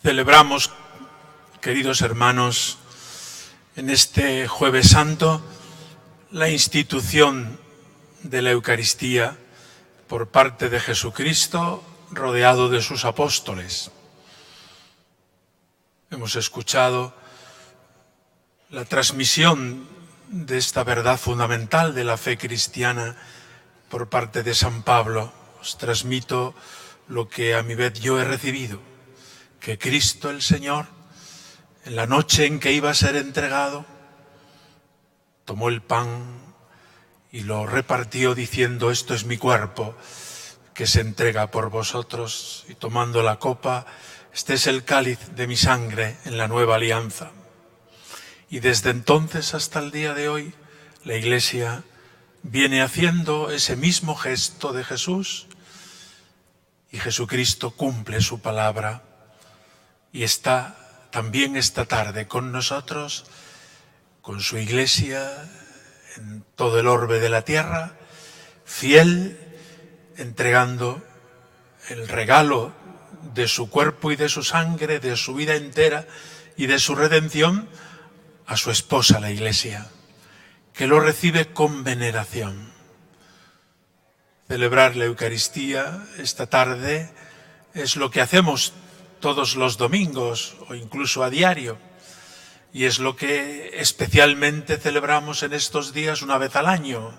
Celebramos, queridos hermanos, en este Jueves Santo, la institución de la Eucaristía por parte de Jesucristo, rodeado de sus apóstoles. Hemos escuchado la transmisión de esta verdad fundamental de la fe cristiana por parte de San Pablo. Os transmito lo que a mi vez yo he recibido, que Cristo el Señor, en la noche en que iba a ser entregado, tomó el pan y lo repartió diciendo: esto es mi cuerpo que se entrega por vosotros, y tomando la copa: este es el cáliz de mi sangre en la nueva alianza. Y desde entonces hasta el día de hoy, la Iglesia viene haciendo ese mismo gesto de Jesús, y Jesucristo cumple su palabra y está también esta tarde con nosotros, con su Iglesia en todo el orbe de la tierra, fiel, entregando el regalo de su cuerpo y de su sangre, de su vida entera y de su redención a su esposa, la Iglesia, que lo recibe con veneración. Celebrar la Eucaristía esta tarde es lo que hacemos todos los domingos o incluso a diario, y es lo que especialmente celebramos en estos días una vez al año.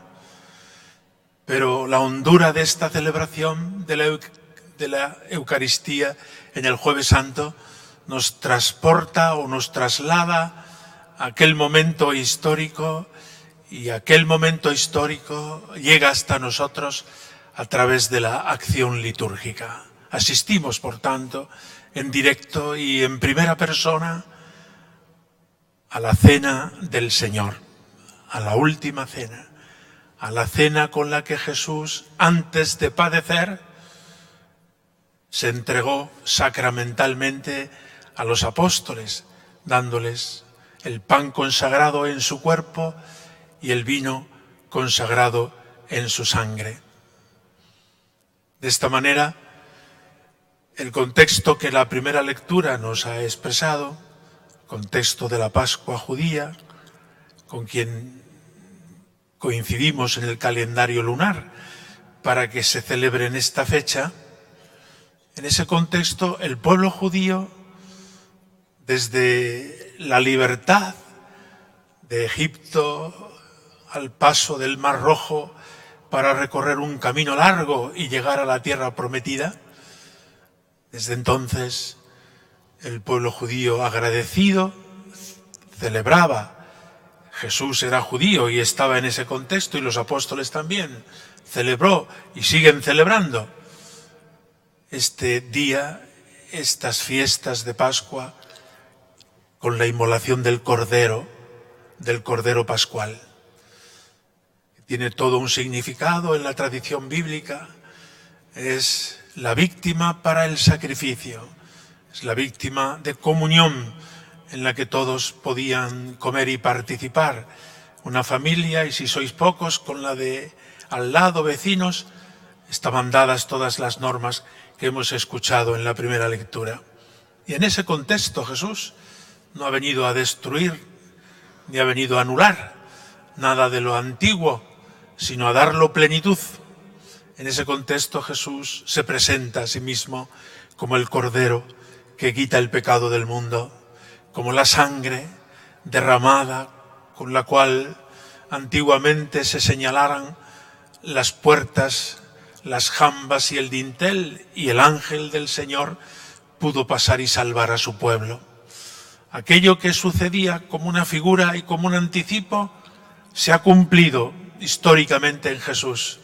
Pero la hondura de esta celebración de la Eucaristía en el Jueves Santo nos transporta o nos traslada a aquel momento histórico, y aquel momento histórico llega hasta nosotros a través de la acción litúrgica. Asistimos, por tanto, en directo y en primera persona a la cena del Señor, a la última cena, a la cena con la que Jesús, antes de padecer, se entregó sacramentalmente a los apóstoles, dándoles el pan consagrado en su cuerpo y el vino consagrado en su sangre. De esta manera, el contexto que la primera lectura nos ha expresado, contexto de la Pascua judía, con quien coincidimos en el calendario lunar para que se celebre en esta fecha, en ese contexto el pueblo judío, desde la libertad de Egipto al paso del Mar Rojo para recorrer un camino largo y llegar a la tierra prometida, desde entonces el pueblo judío agradecido celebraba. Jesús era judío y estaba en ese contexto, y los apóstoles también celebró y siguen celebrando este día, estas fiestas de Pascua, con la inmolación del Cordero Pascual. Tiene todo un significado en la tradición bíblica. Es la víctima para el sacrificio, es la víctima de comunión en la que todos podían comer y participar. Una familia, y si sois pocos, con la de al lado, vecinos, estaban dadas todas las normas que hemos escuchado en la primera lectura. Y en ese contexto Jesús no ha venido a destruir ni ha venido a anular nada de lo antiguo, sino a darlo plenitud. En ese contexto Jesús se presenta a sí mismo como el Cordero que quita el pecado del mundo, como la sangre derramada con la cual antiguamente se señalaran las puertas, las jambas y el dintel, y el ángel del Señor pudo pasar y salvar a su pueblo. Aquello que sucedía como una figura y como un anticipo se ha cumplido históricamente en Jesús.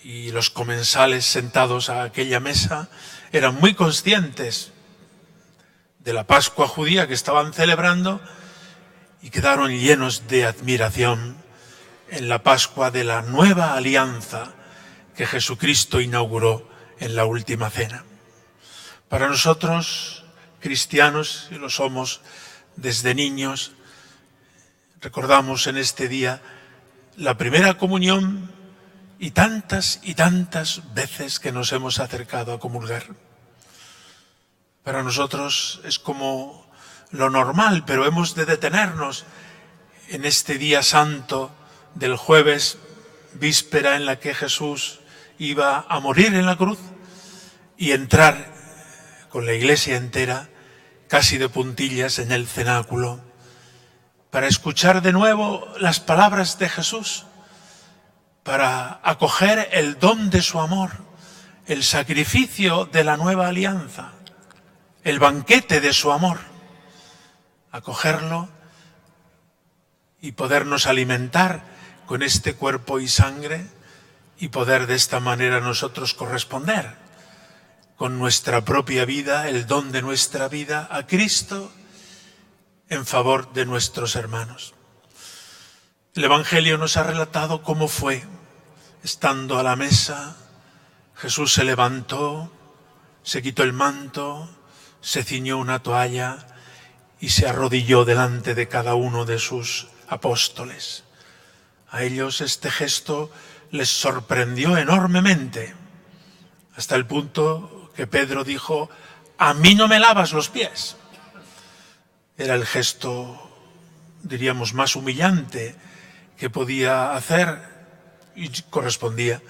Y los comensales sentados a aquella mesa eran muy conscientes de la Pascua judía que estaban celebrando y quedaron llenos de admiración en la Pascua de la nueva alianza que Jesucristo inauguró en la última cena. Para nosotros, cristianos, y lo somos desde niños, recordamos en este día la primera comunión y tantas veces que nos hemos acercado a comulgar. Para nosotros es como lo normal, pero hemos de detenernos en este día santo del jueves, víspera en la que Jesús iba a morir en la cruz, y entrar con la iglesia entera, casi de puntillas, en el cenáculo, para escuchar de nuevo las palabras de Jesús, para acoger el don de su amor, el sacrificio de la nueva alianza, el banquete de su amor, acogerlo y podernos alimentar con este cuerpo y sangre y poder de esta manera nosotros corresponder con nuestra propia vida, el don de nuestra vida a Cristo en favor de nuestros hermanos. El Evangelio nos ha relatado cómo fue. Estando a la mesa, Jesús se levantó, se quitó el manto, se ciñó una toalla y se arrodilló delante de cada uno de sus apóstoles. A ellos este gesto les sorprendió enormemente, hasta el punto que Pedro dijo: «A mí no me lavas los pies». Era el gesto, diríamos, más humillante que podía hacer y correspondía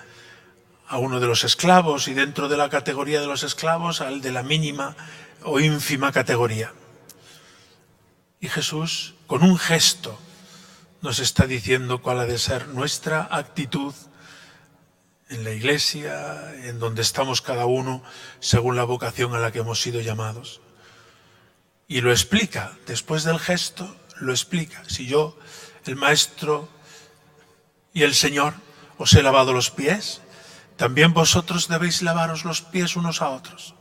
a uno de los esclavos, y dentro de la categoría de los esclavos al de la mínima o ínfima categoría. Y Jesús, con un gesto, nos está diciendo cuál ha de ser nuestra actitud en la iglesia, en donde estamos cada uno según la vocación a la que hemos sido llamados. Y lo explica, después del gesto, lo explica. Si yo, el Maestro y el Señor, os he lavado los pies, también vosotros debéis lavaros los pies unos a otros.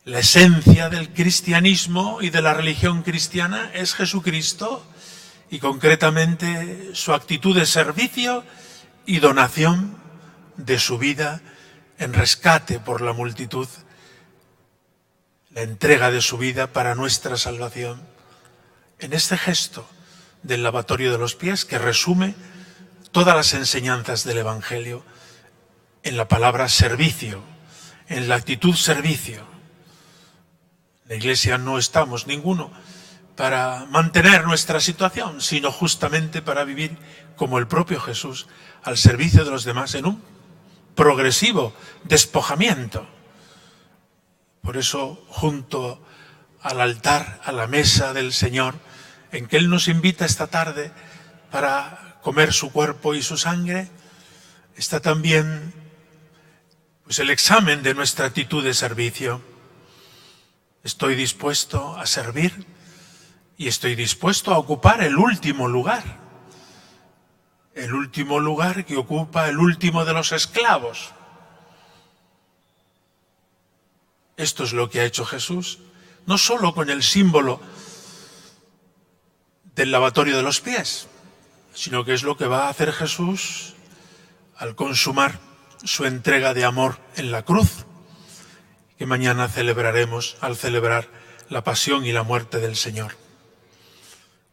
La esencia del cristianismo y de la religión cristiana es Jesucristo, y concretamente su actitud de servicio y donación de su vida en rescate por la multitud, la entrega de su vida para nuestra salvación. En este gesto del lavatorio de los pies, que resume todas las enseñanzas del Evangelio en la palabra servicio, en la actitud servicio. La Iglesia no estamos ninguno para mantener nuestra situación, sino justamente para vivir como el propio Jesús, al servicio de los demás, en un progresivo despojamiento. Por eso, junto al altar, a la mesa del Señor, en que Él nos invita esta tarde para comer su cuerpo y su sangre, está también pues el examen de nuestra actitud de servicio. Estoy dispuesto a servir y estoy dispuesto a ocupar el último lugar que ocupa el último de los esclavos. Esto es lo que ha hecho Jesús, no solo con el símbolo del lavatorio de los pies, sino que es lo que va a hacer Jesús al consumar su entrega de amor en la cruz, que mañana celebraremos al celebrar la pasión y la muerte del Señor.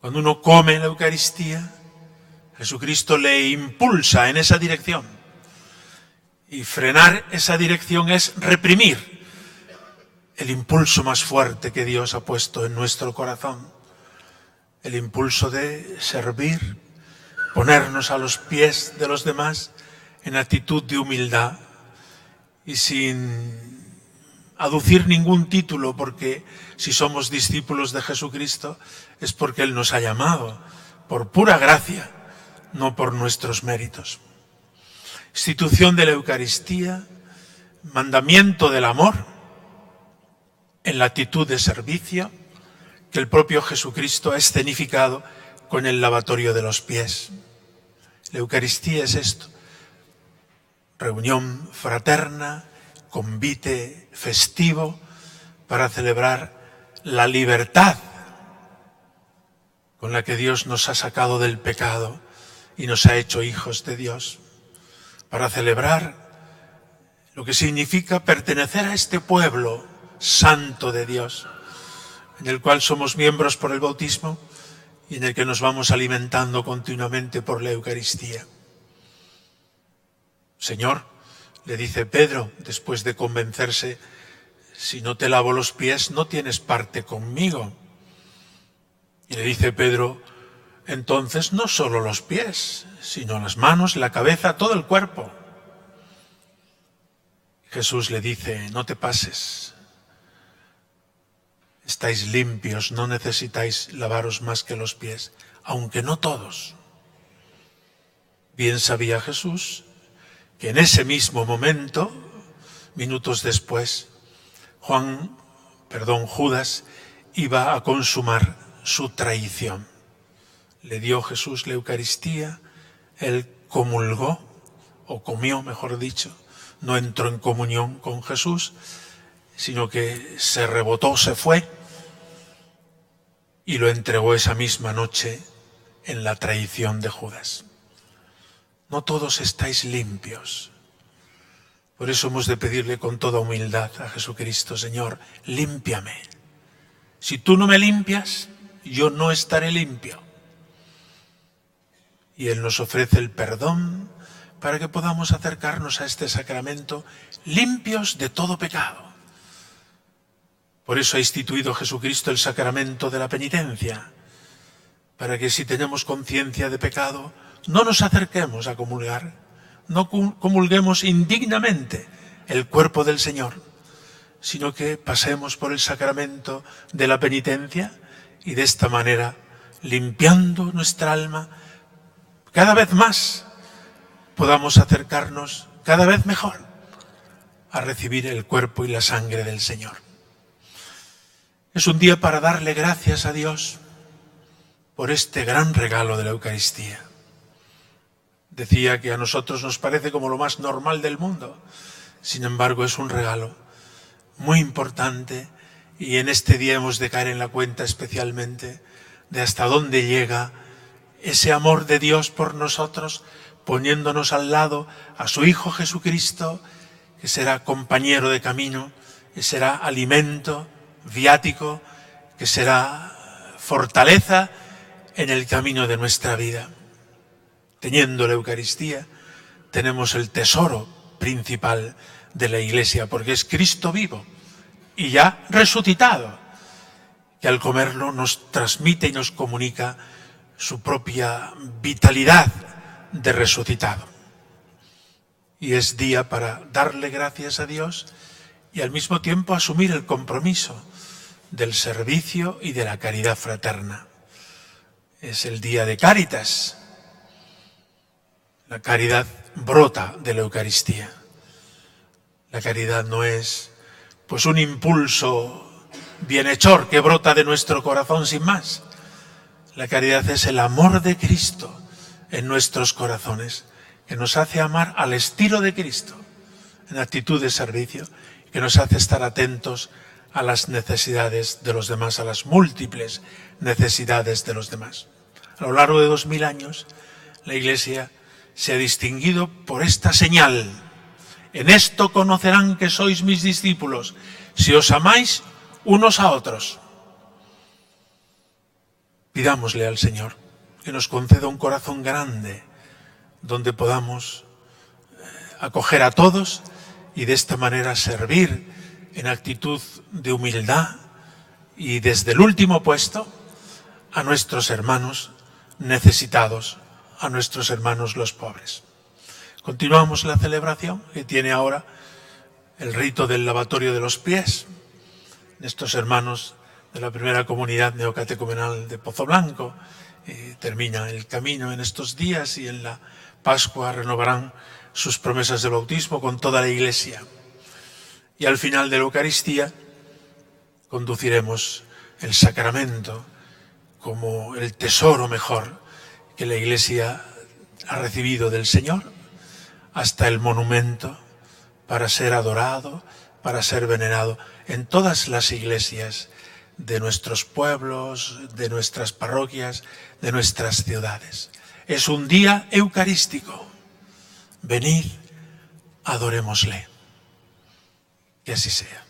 Cuando uno come la Eucaristía, Jesucristo le impulsa en esa dirección. Y frenar esa dirección es reprimir el impulso más fuerte que Dios ha puesto en nuestro corazón. El impulso de servir, ponernos a los pies de los demás en actitud de humildad y sin aducir ningún título, porque si somos discípulos de Jesucristo es porque Él nos ha llamado por pura gracia, no por nuestros méritos. Institución de la Eucaristía, mandamiento del amor en la actitud de servicio que el propio Jesucristo ha escenificado con el lavatorio de los pies. La Eucaristía es esto: reunión fraterna, convite festivo para celebrar la libertad con la que Dios nos ha sacado del pecado y nos ha hecho hijos de Dios, para celebrar lo que significa pertenecer a este pueblo santo de Dios, en el cual somos miembros por el bautismo y en el que nos vamos alimentando continuamente por la Eucaristía. Señor, le dice Pedro, después de convencerse si no te lavo los pies, no tienes parte conmigo. Y le dice Pedro, entonces no solo los pies, sino las manos, la cabeza, todo el cuerpo. Jesús le dice, no te pases, estáis limpios, no necesitáis lavaros más que los pies, aunque no todos. Bien sabía Jesús que en ese mismo momento, minutos después, Judas iba a consumar su traición. Le dio Jesús la Eucaristía, él comulgó, o comió, mejor dicho, no entró en comunión con Jesús, sino que se rebotó, se fue y lo entregó esa misma noche en la traición de Judas. No todos estáis limpios. Por eso hemos de pedirle con toda humildad a Jesucristo, Señor, límpiame. Si tú no me limpias, yo no estaré limpio. Y Él nos ofrece el perdón para que podamos acercarnos a este sacramento limpios de todo pecado. Por eso ha instituido Jesucristo el sacramento de la penitencia, para que si tenemos conciencia de pecado, no nos acerquemos a comulgar, no comulguemos indignamente el cuerpo del Señor, sino que pasemos por el sacramento de la penitencia y de esta manera, limpiando nuestra alma, cada vez más podamos acercarnos cada vez mejor a recibir el cuerpo y la sangre del Señor. Es un día para darle gracias a Dios por este gran regalo de la Eucaristía. Decía que a nosotros nos parece como lo más normal del mundo. Sin embargo, es un regalo muy importante y en este día hemos de caer en la cuenta especialmente de hasta dónde llega ese amor de Dios por nosotros, poniéndonos al lado a su Hijo Jesucristo, que será compañero de camino, que será alimento, viático, que será fortaleza en el camino de nuestra vida. Teniendo la Eucaristía, tenemos el tesoro principal de la Iglesia, porque es Cristo vivo y ya resucitado, que al comerlo nos transmite y nos comunica su propia vitalidad de resucitado. Y es día para darle gracias a Dios y al mismo tiempo asumir el compromiso del servicio y de la caridad fraterna. Es el día de Cáritas. La caridad brota de la Eucaristía. La caridad no es pues un impulso bienhechor que brota de nuestro corazón sin más. La caridad es el amor de Cristo en nuestros corazones, que nos hace amar al estilo de Cristo, en actitud de servicio, que nos hace estar atentos a las necesidades de los demás, a las múltiples necesidades de los demás. A lo largo de 2000 años, la Iglesia se ha distinguido por esta señal. En esto conocerán que sois mis discípulos, si os amáis unos a otros. Pidámosle al Señor que nos conceda un corazón grande, donde podamos acoger a todos y de esta manera servir en actitud de humildad y desde el último puesto a nuestros hermanos necesitados, a nuestros hermanos los pobres. Continuamos la celebración que tiene ahora el rito del lavatorio de los pies. Estos hermanos de la primera comunidad neocatecumenal de Pozo Blanco termina el camino en estos días y en la Pascua renovarán sus promesas de bautismo con toda la Iglesia. Y al final de la Eucaristía conduciremos el sacramento como el tesoro mejor que la Iglesia ha recibido del Señor, hasta el monumento para ser adorado, para ser venerado en todas las iglesias de nuestros pueblos, de nuestras parroquias, de nuestras ciudades. Es un día eucarístico. Venid, adorémosle. Que así sea.